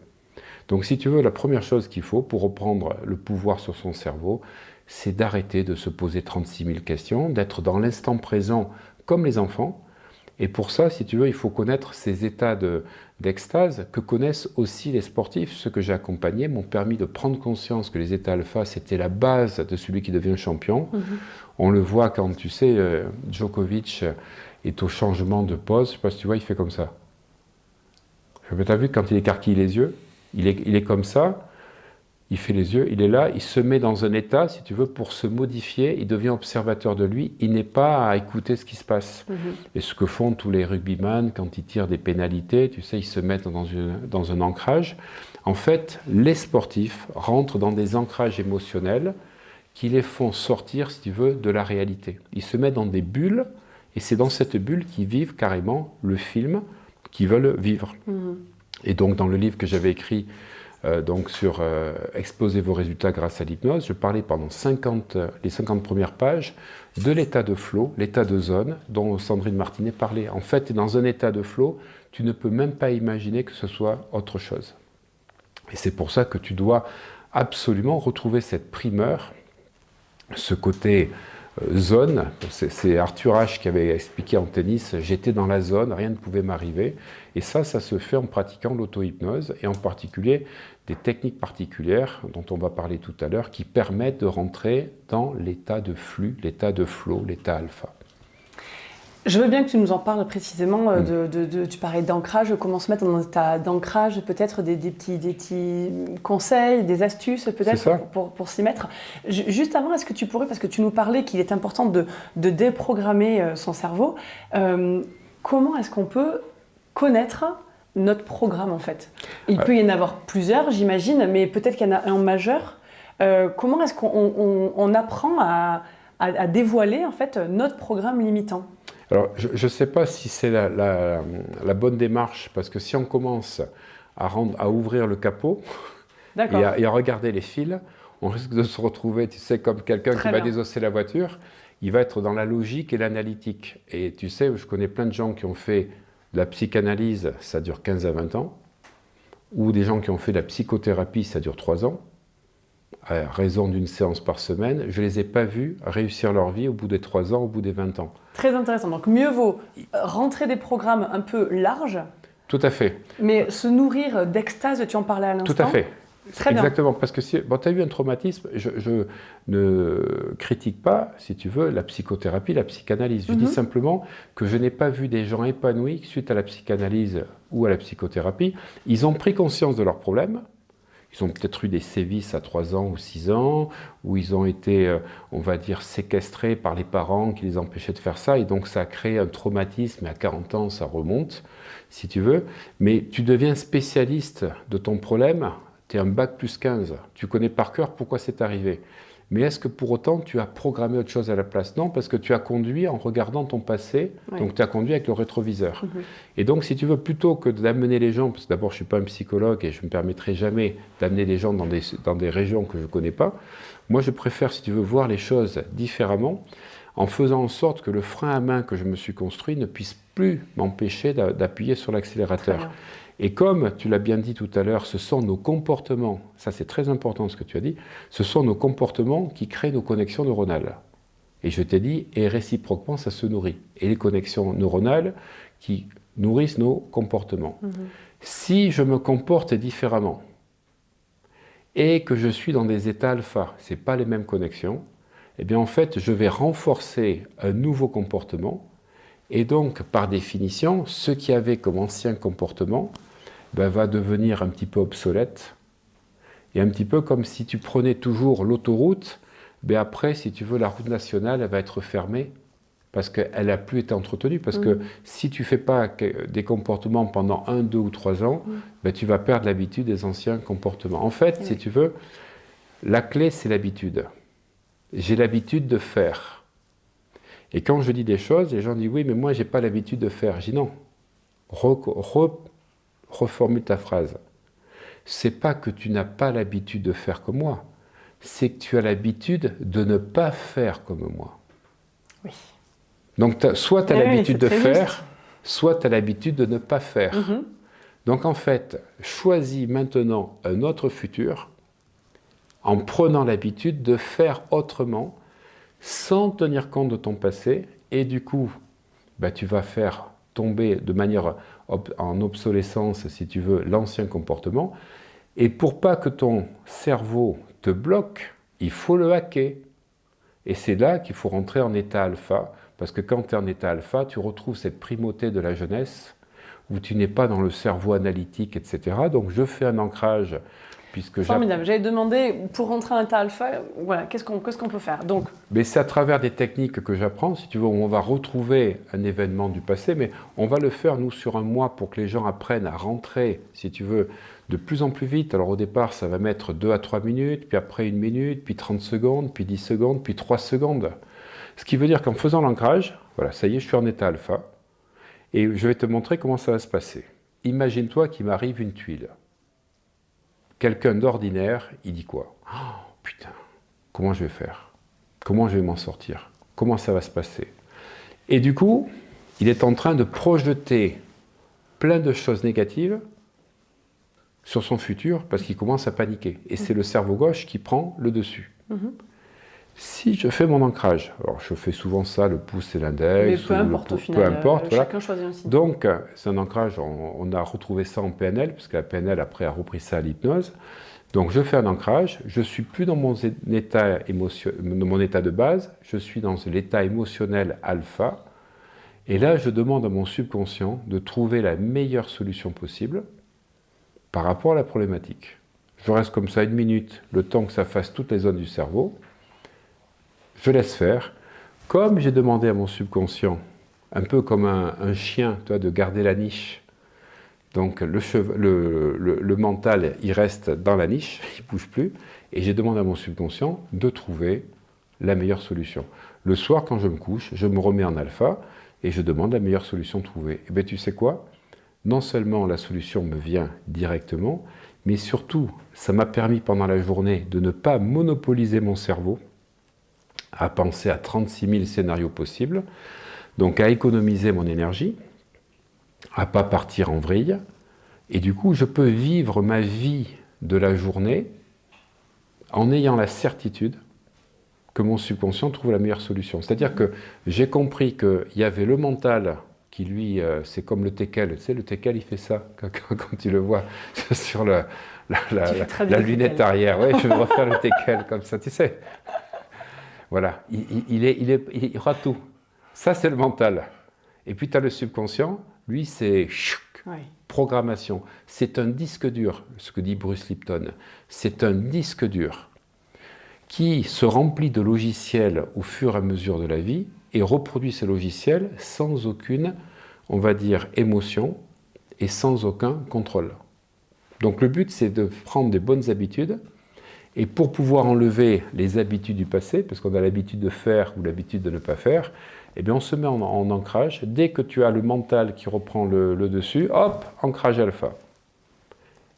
B: Donc si tu veux, la première chose qu'il faut pour reprendre le pouvoir sur son cerveau, c'est d'arrêter de se poser 36 000 questions, d'être dans l'instant présent comme les enfants. Et pour ça, si tu veux, il faut connaître ces états d'extase que connaissent aussi les sportifs. Ceux que j'ai accompagnés m'ont permis de prendre conscience que les états alpha, c'était la base de celui qui devient champion. On le voit quand, tu sais, Djokovic est au changement de pose. Je ne sais pas si tu vois, il fait comme ça. Tu as vu quand il écarquille les yeux, il est comme ça. Il fait les yeux, il est là, il se met dans un état, si tu veux, pour se modifier, il devient observateur de lui, il n'est pas à écouter ce qui se passe. Et ce que font tous les rugbyman quand ils tirent des pénalités, tu sais, ils se mettent dans un ancrage. En fait, les sportifs rentrent dans des ancrages émotionnels qui les font sortir, si tu veux, de la réalité. Ils se mettent dans des bulles, et c'est dans cette bulle qu'ils vivent carrément le film qu'ils veulent vivre. Et donc, dans le livre que j'avais écrit, donc sur exploser vos résultats grâce à l'hypnose, je parlais pendant les 50 premières pages de l'état de flow, l'état de zone dont Sandrine Martinet parlait. En fait, dans un état de flow, tu ne peux même pas imaginer que ce soit autre chose. Et c'est pour ça que tu dois absolument retrouver cette primeur, ce côté zone. C'est Arthur Ashe qui avait expliqué en tennis, j'étais dans la zone, rien ne pouvait m'arriver. Et ça se fait en pratiquant l'auto-hypnose et en particulier des techniques particulières dont on va parler tout à l'heure qui permettent de rentrer dans l'état de flux, l'état de flow, l'état alpha.
A: Je veux bien que tu nous en parles précisément, tu parlais d'ancrage, comment se mettre dans un état d'ancrage, peut-être des petits conseils, des astuces peut-être pour s'y mettre. Juste avant, est-ce que tu pourrais, parce que tu nous parlais qu'il est important de déprogrammer son cerveau, comment est-ce qu'on peut connaître notre programme en fait? Il peut y en avoir plusieurs, j'imagine, mais peut-être qu'il y en a un majeur. Comment est-ce qu'on apprend à dévoiler en fait notre programme limitant?
B: Alors, je ne sais pas si c'est la bonne démarche, parce que si on commence à ouvrir le capot et à regarder les fils, on risque de se retrouver, tu sais, comme quelqu'un qui va désosser la voiture, il va être dans la logique et l'analytique. Et tu sais, je connais plein de gens qui ont fait de la psychanalyse, ça dure 15 à 20 ans, ou des gens qui ont fait de la psychothérapie, ça dure 3 ans, à raison d'une séance par semaine. Je ne les ai pas vus réussir leur vie au bout des 3 ans, au bout des 20 ans.
A: Très intéressant. Donc mieux vaut rentrer des programmes un peu larges.
B: Tout à fait.
A: Mais se nourrir d'extase, tu en parlais à l'instant.
B: Tout à fait.
A: Très bien.
B: Exactement. Parce que si tu as eu un traumatisme, je ne critique pas, si tu veux, la psychothérapie, la psychanalyse. Je dis simplement que je n'ai pas vu des gens épanouis suite à la psychanalyse ou à la psychothérapie. Ils ont pris conscience de leurs problèmes. Ils ont peut-être eu des sévices à 3 ans ou 6 ans, où ils ont été, on va dire, séquestrés par les parents qui les empêchaient de faire ça, et donc ça a créé un traumatisme, et à 40 ans, ça remonte, si tu veux. Mais tu deviens spécialiste de ton problème, tu es un bac plus 15, tu connais par cœur pourquoi c'est arrivé. Mais est-ce que pour autant tu as programmé autre chose à la place? Non, parce que tu as conduit en regardant ton passé, donc tu as conduit avec le rétroviseur. Et donc si tu veux, plutôt que d'amener les gens, parce que d'abord je ne suis pas un psychologue et je ne me permettrai jamais d'amener les gens dans des régions que je ne connais pas, moi je préfère, si tu veux, voir les choses différemment, en faisant en sorte que le frein à main que je me suis construit ne puisse plus m'empêcher d'appuyer sur l'accélérateur. Et comme tu l'as bien dit tout à l'heure, ce sont nos comportements, ça c'est très important ce que tu as dit, ce sont nos comportements qui créent nos connexions neuronales. Et je t'ai dit, et réciproquement, ça se nourrit. Et les connexions neuronales qui nourrissent nos comportements. Si je me comporte différemment et que je suis dans des états alpha, ce n'est pas les mêmes connexions, eh bien en fait, je vais renforcer un nouveau comportement. Et donc, par définition, ce qui avait comme ancien comportement va devenir un petit peu obsolète. Et un petit peu comme si tu prenais toujours l'autoroute, après, si tu veux, la route nationale, elle va être fermée parce qu'elle n'a plus été entretenue. Parce que si tu ne fais pas des comportements pendant 1, 2 ou 3 ans, tu vas perdre l'habitude des anciens comportements. En fait, si tu veux, la clé, c'est l'habitude. J'ai l'habitude de faire. Et quand je dis des choses, les gens disent « oui, mais moi, je n'ai pas l'habitude de faire ». Je dis « non, reformule ta phrase. C'est pas que tu n'as pas l'habitude de faire comme moi, c'est que tu as l'habitude de ne pas faire comme moi. »
A: Oui.
B: Donc, soit tu as l'habitude de faire, soit tu as l'habitude de ne pas faire. Donc, en fait, choisis maintenant un autre futur en prenant l'habitude de faire autrement, sans tenir compte de ton passé, et du coup, tu vas faire tomber de manière en obsolescence, si tu veux, l'ancien comportement. Et pour pas que ton cerveau te bloque, il faut le hacker. Et c'est là qu'il faut rentrer en état alpha, parce que quand tu es en état alpha, tu retrouves cette primauté de la jeunesse, où tu n'es pas dans le cerveau analytique, etc. Donc je fais un ancrage.
A: Formidable. J'avais demandé, pour rentrer en état alpha, voilà, qu'est-ce qu'on peut faire? Donc,
B: mais c'est à travers des techniques que j'apprends, si tu veux, où on va retrouver un événement du passé, mais on va le faire, nous, sur un mois, pour que les gens apprennent à rentrer, si tu veux, de plus en plus vite. Alors au départ, ça va mettre 2 à 3 minutes, puis après 1 minute, puis 30 secondes, puis 10 secondes, puis 3 secondes. Ce qui veut dire qu'en faisant l'ancrage, voilà, ça y est, je suis en état alpha, et je vais te montrer comment ça va se passer. Imagine-toi qu'il m'arrive une tuile. Quelqu'un d'ordinaire, il dit quoi? Oh, putain, comment je vais faire? Comment je vais m'en sortir? Comment ça va se passer? Et du coup, il est en train de projeter plein de choses négatives sur son futur parce qu'il commence à paniquer. Et c'est le cerveau gauche qui prend le dessus. Si je fais mon ancrage, alors je fais souvent ça, le pouce et
A: Mais
B: l'index,
A: peu importe au final,
B: peu importe, voilà.
A: chacun choisit un signe.
B: Donc, c'est un ancrage, on a retrouvé ça en PNL, puisque la PNL après a repris ça à l'hypnose. Donc, je fais un ancrage, je ne suis plus dans mon état, mon état de base, je suis dans l'état émotionnel alpha. Et là, je demande à mon subconscient de trouver la meilleure solution possible par rapport à la problématique. Je reste comme ça 1 minute, le temps que ça fasse toutes les zones du cerveau. Je laisse faire. Comme j'ai demandé à mon subconscient, un peu comme un chien, tu vois, de garder la niche. Donc le mental, il reste dans la niche, il ne bouge plus. Et j'ai demandé à mon subconscient de trouver la meilleure solution. Le soir, quand je me couche, je me remets en alpha et je demande la meilleure solution trouvée. Et bien tu sais quoi? Non seulement la solution me vient directement, mais surtout, ça m'a permis pendant la journée de ne pas monopoliser mon cerveau à penser à 36 000 scénarios possibles, donc à économiser mon énergie, à ne pas partir en vrille, et du coup, je peux vivre ma vie de la journée en ayant la certitude que mon subconscient trouve la meilleure solution. C'est-à-dire que j'ai compris qu'il y avait le mental qui, lui, c'est comme le teckel. Tu sais, le teckel, il fait ça quand tu le vois sur la lunette arrière. Oui, je vais refaire le teckel comme ça, tu sais. Voilà, il aura tout. Ça, c'est le mental. Et puis, tu as le subconscient. Lui, c'est programmation. C'est un disque dur, ce que dit Bruce Lipton. C'est un disque dur qui se remplit de logiciels au fur et à mesure de la vie et reproduit ces logiciels sans aucune, on va dire, émotion et sans aucun contrôle. Donc, le but, c'est de prendre des bonnes habitudes. Et pour pouvoir enlever les habitudes du passé, parce qu'on a l'habitude de faire ou l'habitude de ne pas faire, eh bien on se met en ancrage. Dès que tu as le mental qui reprend le dessus, hop, ancrage alpha.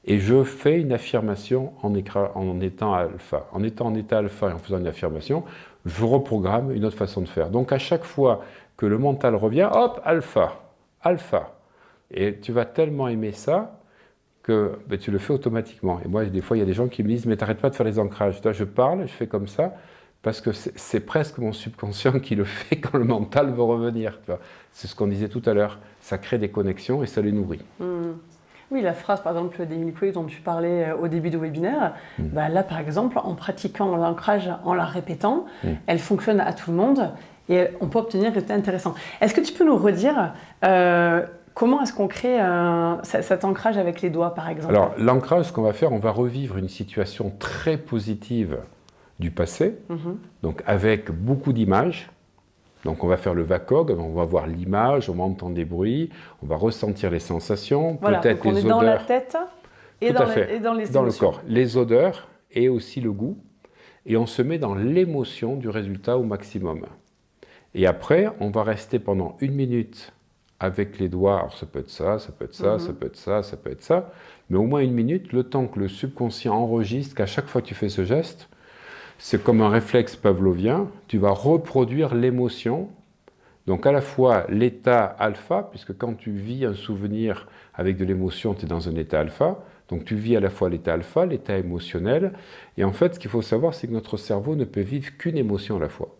B: Et je fais une affirmation en étant alpha. En étant en état alpha et en faisant une affirmation, je reprogramme une autre façon de faire. Donc à chaque fois que le mental revient, hop, alpha, alpha. Et tu vas tellement aimer ça, que ben, tu le fais automatiquement. Et moi, des fois, il y a des gens qui me disent « mais t'arrêtes pas de faire les ancrages ». Toi, je parle, je fais comme ça, parce que c'est presque mon subconscient qui le fait quand le mental veut revenir. C'est ce qu'on disait tout à l'heure. Ça crée des connexions et ça les nourrit.
A: Oui, la phrase, par exemple, d'Emile Coué dont tu parlais au début du webinaire, bah, là, par exemple, en pratiquant l'ancrage, en la répétant, elle fonctionne à tout le monde et on peut obtenir des résultats intéressants. Est-ce que tu peux nous redire comment est-ce qu'on crée cet ancrage avec les doigts, par exemple?
B: Alors, l'ancrage, ce qu'on va faire, on va revivre une situation très positive du passé, donc avec beaucoup d'images. Donc, on va faire le VACOG, on va voir l'image, on va entendre des bruits, on va ressentir les sensations,
A: voilà,
B: peut-être les odeurs.
A: On est dans la tête et dans les émotions.
B: Dans le corps, les odeurs et aussi le goût. Et on se met dans l'émotion du résultat au maximum. Et après, on va rester pendant 1 minute avec les doigts, alors ça peut être ça, ça peut être ça, ça peut être ça, ça peut être ça, mais au moins 1 minute, le temps que le subconscient enregistre qu'à chaque fois que tu fais ce geste, c'est comme un réflexe pavlovien, tu vas reproduire l'émotion, donc à la fois l'état alpha, puisque quand tu vis un souvenir avec de l'émotion, tu es dans un état alpha, donc tu vis à la fois l'état alpha, l'état émotionnel, et en fait, ce qu'il faut savoir, c'est que notre cerveau ne peut vivre qu'une émotion à la fois.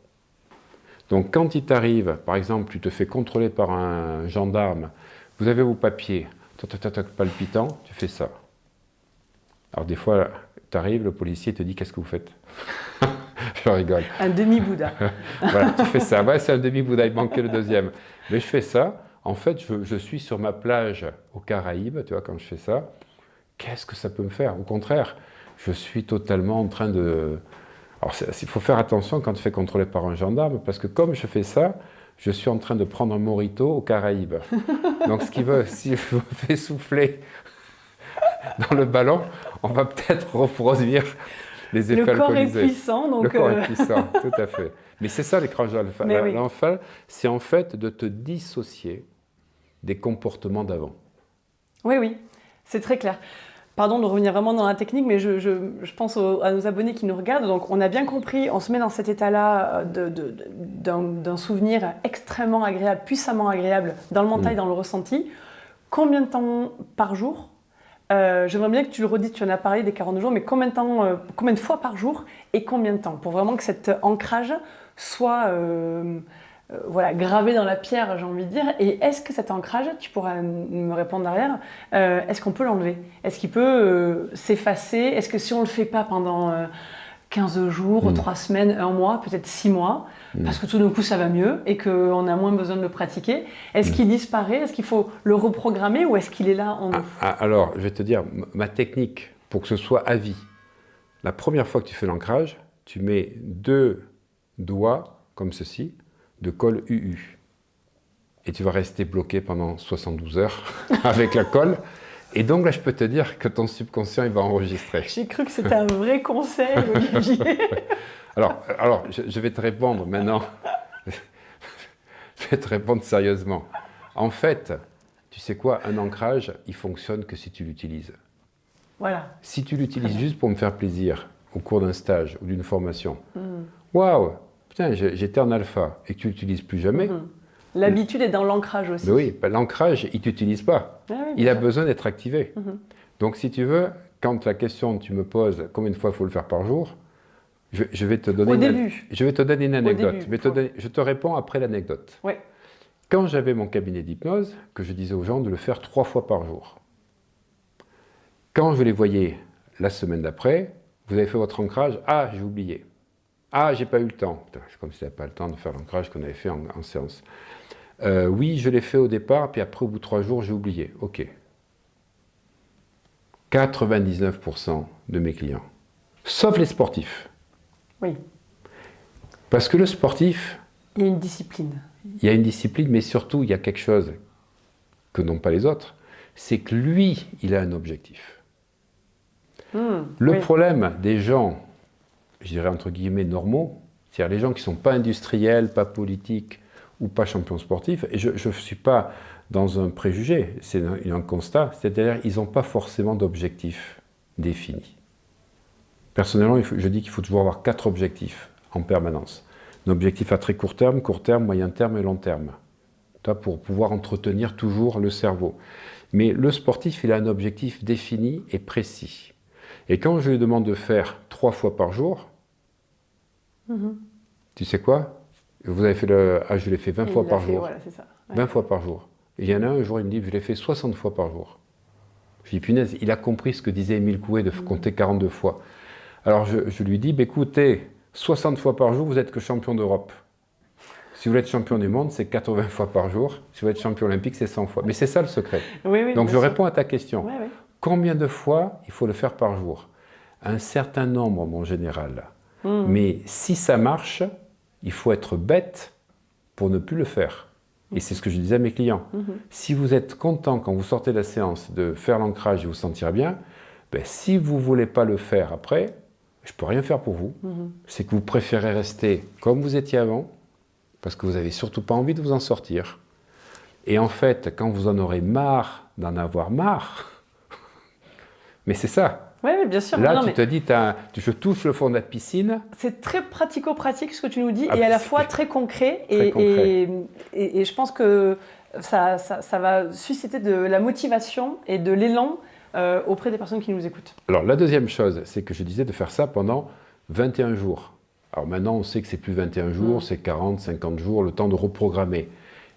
B: Donc quand il t'arrive, par exemple, tu te fais contrôler par un gendarme, vous avez vos papiers, palpitant, tu fais ça. Alors des fois, tu arrives, le policier te dit « qu'est-ce que vous faites ?» Je rigole.
A: Un demi-Bouddha.
B: Voilà, tu fais ça. Ouais, c'est un demi-Bouddha, il manquait le deuxième. Mais je fais ça. En fait, je suis sur ma plage aux Caraïbes, tu vois, quand je fais ça. Qu'est-ce que ça peut me faire? Au contraire, je suis totalement en train de... Alors, il faut faire attention quand tu fais contrôler par un gendarme, parce que comme je fais ça, je suis en train de prendre un mojito aux Caraïbes. Donc, si je me fais souffler dans le ballon, on va peut-être reproduire les effets alcoolisés.
A: Le corps est puissant. Donc
B: le corps est puissant, tout à fait. Mais c'est ça l'écran alpha. L'alpha, c'est en fait de te dissocier des comportements d'avant.
A: Oui, oui, c'est très clair. Pardon de revenir vraiment dans la technique, mais je pense à nos abonnés qui nous regardent. Donc, on a bien compris, on se met dans cet état-là d'un souvenir extrêmement agréable, puissamment agréable, dans le mental et dans le ressenti. Combien de temps par jour? J'aimerais bien que tu le redis, tu en as parlé des 42 jours, mais combien de fois par jour et combien de temps pour vraiment que cet ancrage soit voilà, gravé dans la pierre, j'ai envie de dire. Et est-ce que cet ancrage, tu pourras me répondre derrière, est-ce qu'on peut l'enlever? Est-ce qu'il peut s'effacer? Est-ce que si on ne le fait pas pendant 15 jours, 3 semaines, 1 mois, peut-être 6 mois, parce que tout d'un coup ça va mieux et qu'on a moins besoin de le pratiquer, est-ce qu'il disparaît? Est-ce qu'il faut le reprogrammer ou est-ce qu'il est là en nous?
B: Alors, je vais te dire, ma technique pour que ce soit à vie, la première fois que tu fais l'ancrage, tu mets 2 doigts, comme ceci, de colle UU. Et tu vas rester bloqué pendant 72 heures avec la colle. Et donc là, je peux te dire que ton subconscient, il va enregistrer.
A: J'ai cru que c'était un vrai conseil, Olivier.
B: Alors je vais te répondre maintenant. Je vais te répondre sérieusement. En fait, tu sais quoi, un ancrage, il fonctionne que si tu l'utilises.
A: Voilà.
B: Si tu l'utilises juste pour me faire plaisir, au cours d'un stage ou d'une formation, waouh, putain, j'étais en alpha, et que tu l'utilises plus jamais.
A: L'habitude est dans l'ancrage aussi.
B: Mais oui, l'ancrage, il ne t'utilise pas.
A: Ah oui,
B: Il a besoin d'être activé. Donc si tu veux, quand la question tu me poses combien de fois il faut le faire par jour, je vais te donner je vais te donner une anecdote. Je te réponds après l'anecdote.
A: Ouais.
B: Quand j'avais mon cabinet d'hypnose, que je disais aux gens de le faire 3 fois par jour. Quand je les voyais la semaine d'après, vous avez fait votre ancrage, ah j'ai oublié. Ah j'ai pas eu le temps. C'est comme si tu n'avais pas le temps de faire l'ancrage qu'on avait fait en séance. Oui, je l'ai fait au départ, puis après, au bout de 3 jours, j'ai oublié. Ok. 99% de mes clients, sauf les sportifs.
A: Oui.
B: Parce que le sportif,
A: il y a une discipline.
B: Il y a une discipline, mais surtout, il y a quelque chose que n'ont pas les autres, c'est que lui, il a un objectif. Le problème des gens, je dirais entre guillemets normaux, c'est-à-dire les gens qui ne sont pas industriels, pas politiques, ou pas champion sportif, et je ne suis pas dans un préjugé, c'est un constat, c'est-à-dire qu'ils n'ont pas forcément d'objectifs définis. Personnellement, je dis qu'il faut toujours avoir 4 objectifs en permanence. Un objectif à très court terme, moyen terme et long terme, pour pouvoir entretenir toujours le cerveau. Mais le sportif, il a un objectif défini et précis. Et quand je lui demande de faire 3 fois par jour, tu sais quoi? Vous avez fait je l'ai fait 20 fois par jour.
A: Voilà, c'est ça. Ouais.
B: 20 fois par jour. Et il y en a un jour, il me dit, je l'ai fait 60 fois par jour. Je dis, punaise, il a compris ce que disait Émile Coué de compter 42 fois. Alors je lui dis, écoutez, 60 fois par jour, vous n'êtes que champion d'Europe. Si vous êtes champion du monde, c'est 80 fois par jour. Si vous êtes champion olympique, c'est 100 fois. Mais c'est ça le secret.
A: Oui,
B: donc je réponds à ta question.
A: Oui.
B: Combien de fois il faut le faire par jour? Un certain nombre, mon général. Mais si ça marche, il faut être bête pour ne plus le faire. Et c'est ce que je disais à mes clients. Si vous êtes content quand vous sortez de la séance de faire l'ancrage et vous sentir bien, si vous ne voulez pas le faire après, je ne peux rien faire pour vous. C'est que vous préférez rester comme vous étiez avant, parce que vous n'avez surtout pas envie de vous en sortir. Et en fait, quand vous en aurez marre d'en avoir marre, mais c'est ça.
A: Oui, bien sûr.
B: Là, te dis, je touche le fond de la piscine.
A: C'est très pratico-pratique ce que tu nous dis, et à la fois très concret. Et je pense que ça va susciter de la motivation et de l'élan auprès des personnes qui nous écoutent.
B: Alors, la deuxième chose, c'est que je disais de faire ça pendant 21 jours. Alors maintenant, on sait que c'est plus 21 jours, c'est 40, 50 jours, le temps de reprogrammer.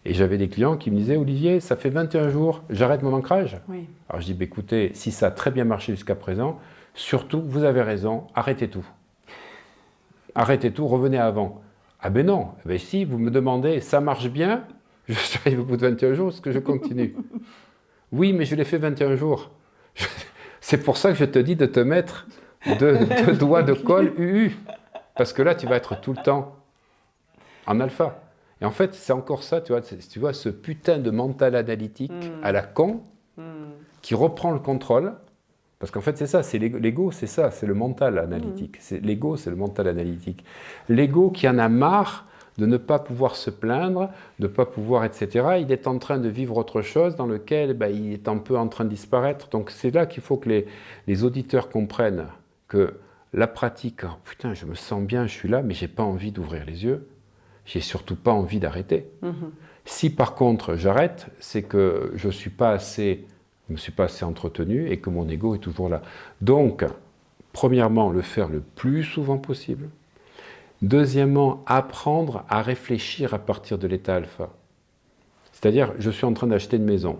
B: Et j'avais des clients qui me disaient, Olivier, ça fait 21 jours, j'arrête mon ancrage.
A: Oui.
B: Alors je dis, écoutez, si ça a très bien marché jusqu'à présent, surtout, vous avez raison, arrêtez tout. Arrêtez tout, revenez avant. Ah ben non, si vous me demandez, ça marche bien, j'arrive au bout de 21 jours, est-ce que je continue? Oui, mais je l'ai fait 21 jours. C'est pour ça que je te dis de te mettre 2 doigts de colle UU. Parce que là, tu vas être tout le temps en alpha. Et en fait, c'est encore ça, tu vois, ce putain de mental analytique à la con qui reprend le contrôle. Parce qu'en fait, c'est ça, c'est l'ego, c'est ça, c'est le mental analytique. L'ego, c'est le mental analytique. L'ego qui en a marre de ne pas pouvoir se plaindre, de ne pas pouvoir, etc. Il est en train de vivre autre chose dans lequel il est un peu en train de disparaître. Donc c'est là qu'il faut que les auditeurs comprennent que la pratique, oh, putain, je me sens bien, je suis là, mais je n'ai pas envie d'ouvrir les yeux. J'ai surtout pas envie d'arrêter. Si par contre j'arrête, c'est que je ne suis pas assez je ne me suis pas assez entretenu et que mon ego est toujours là. Donc, premièrement, le faire le plus souvent possible. Deuxièmement, apprendre à réfléchir à partir de l'état alpha. C'est-à-dire, je suis en train d'acheter une maison.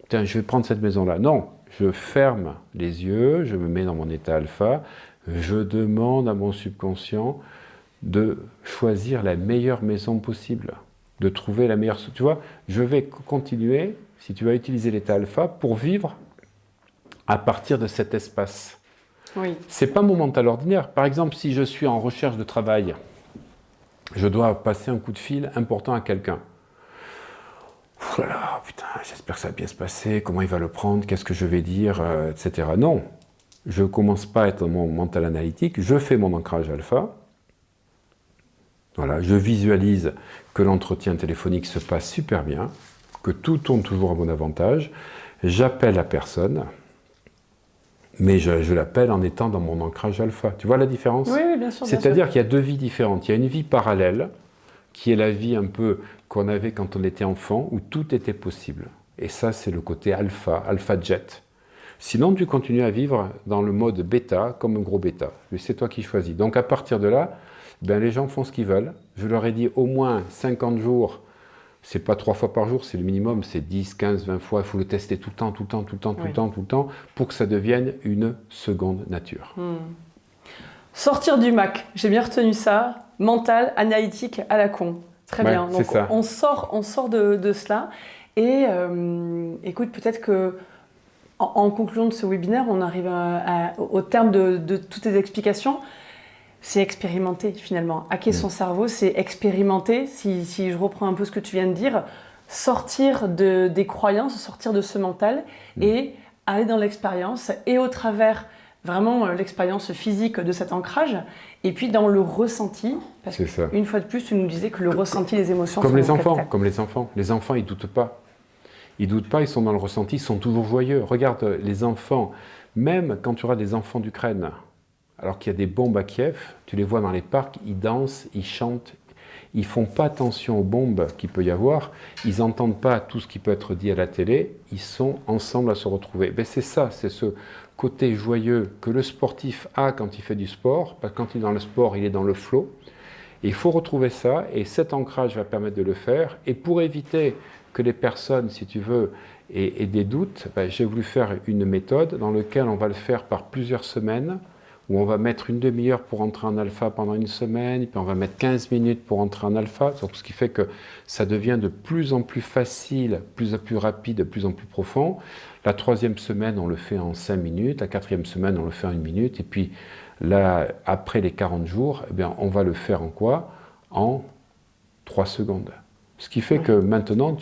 B: Tiens, je vais prendre cette maison-là. Non, je ferme les yeux, je me mets dans mon état alpha, je demande à mon subconscient de choisir la meilleure maison possible, de trouver la meilleure... Tu vois, je vais continuer, si tu vas utiliser l'état alpha, pour vivre à partir de cet espace.
A: Oui.
B: C'est pas mon mental ordinaire. Par exemple, si je suis en recherche de travail, je dois passer un coup de fil important à quelqu'un. Ouh là là, putain, j'espère que ça va bien se passer, comment il va le prendre, qu'est-ce que je vais dire, etc. Non, je ne commence pas à être dans mon mental analytique, je fais mon ancrage alpha. Voilà, je visualise que l'entretien téléphonique se passe super bien, que tout tourne toujours à mon avantage. J'appelle la personne, mais je l'appelle en étant dans mon ancrage alpha. Tu vois la différence?
A: Oui, oui, bien sûr.
B: C'est-à-dire qu'il y a deux vies différentes. Il y a une vie parallèle, qui est la vie un peu qu'on avait quand on était enfant, où tout était possible. Et ça, c'est le côté alpha, alpha jet. Sinon, tu continues à vivre dans le mode bêta, comme un gros bêta. Mais c'est toi qui choisis. Donc à partir de là, ben, les gens font ce qu'ils veulent. Je leur ai dit au moins 50 jours, c'est pas 3 fois par jour, c'est le minimum, c'est 10, 15, 20 fois. Il faut le tester tout le temps, tout le temps, tout le temps, tout le temps, tout le temps, pour que ça devienne une seconde nature.
A: Sortir du Mac, j'ai bien retenu ça. Mental, analytique, à la con. Très bien. Donc
B: ça.
A: on sort de cela. Et écoute, peut-être que en conclusion de ce webinaire, on arrive au terme de toutes tes explications. C'est expérimenter finalement. Hacker son cerveau, c'est expérimenter. Si je reprends un peu ce que tu viens de dire, sortir des croyances, sortir de ce mental et aller dans l'expérience et au travers vraiment l'expérience physique de cet ancrage et puis dans le ressenti. Parce qu'une fois de plus, tu nous disais que le ressenti, les émotions
B: comme
A: sont
B: les enfants,
A: captables.
B: comme les enfants. Les enfants, ils doutent pas. Ils doutent pas, ils sont dans le ressenti, ils sont toujours joyeux. Regarde les enfants, même quand tu auras des enfants d'Ukraine, alors qu'il y a des bombes à Kiev, tu les vois dans les parcs, ils dansent, ils chantent, ils font pas attention aux bombes qu'il peut y avoir, ils n'entendent pas tout ce qui peut être dit à la télé, ils sont ensemble à se retrouver. Ben c'est ça, c'est ce côté joyeux que le sportif a quand il fait du sport, parce que quand il est dans le sport, il est dans le flow. Et il faut retrouver ça, et cet ancrage va permettre de le faire. Et pour éviter que les personnes, si tu veux, aient des doutes, ben, j'ai voulu faire une méthode dans laquelle on va le faire par plusieurs semaines, où on va mettre une demi-heure pour entrer en alpha pendant une semaine, et puis on va mettre 15 minutes pour entrer en alpha, donc ce qui fait que ça devient de plus en plus facile, plus rapide, de plus en plus profond. La troisième semaine, on le fait en 5 minutes, la quatrième semaine, on le fait en 1 minute, et puis là, après les 40 jours, eh bien, on va le faire en quoi? En 3 secondes. Ce qui fait que maintenant,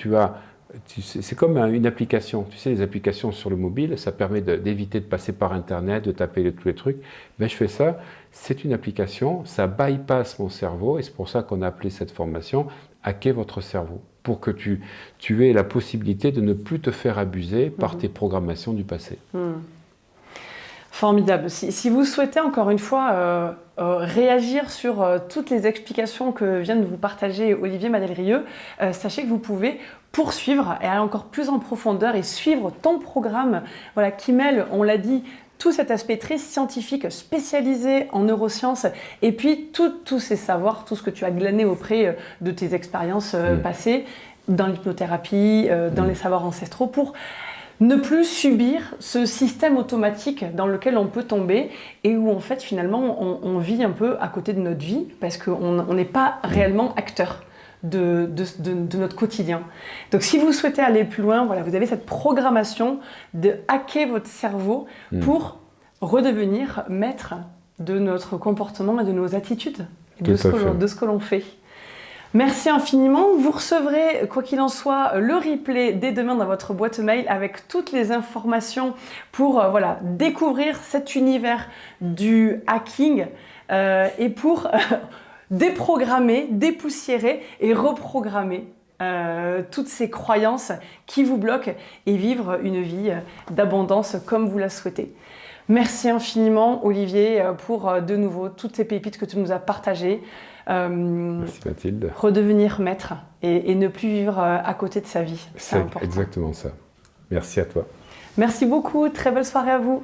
B: c'est comme une application. Tu sais, les applications sur le mobile, ça permet d'éviter de passer par Internet, de taper tous les trucs. Ben, je fais ça, c'est une application, ça bypass mon cerveau, et c'est pour ça qu'on a appelé cette formation « Hacker votre cerveau », pour que tu aies la possibilité de ne plus te faire abuser par tes programmations du passé.
A: Formidable. Si vous souhaitez encore une fois réagir sur toutes les explications que vient de vous partager Olivier Madelrieux, sachez que vous pouvez poursuivre et aller encore plus en profondeur et suivre ton programme qui mêle, on l'a dit, tout cet aspect très scientifique, spécialisé en neurosciences, et puis tous ces savoirs, tout ce que tu as glané auprès de tes expériences passées, dans l'hypnothérapie, dans les savoirs ancestraux, pour ne plus subir ce système automatique dans lequel on peut tomber et où en fait finalement on vit un peu à côté de notre vie parce qu'on n'est pas réellement acteur de notre quotidien. Donc si vous souhaitez aller plus loin, vous avez cette programmation de hacker votre cerveau pour redevenir maître de notre comportement et de nos attitudes, et de ce que l'on fait. Merci infiniment. Vous recevrez, quoi qu'il en soit, le replay dès demain dans votre boîte mail avec toutes les informations pour découvrir cet univers du hacking et pour déprogrammer, dépoussiérer et reprogrammer toutes ces croyances qui vous bloquent et vivre une vie d'abondance comme vous la souhaitez. Merci infiniment Olivier pour de nouveau toutes ces pépites que tu nous as partagées.
B: Merci Mathilde.
A: Redevenir maître et ne plus vivre à côté de sa vie.
B: C'est exactement ça. Merci à toi.
A: Merci beaucoup, très belle soirée à vous.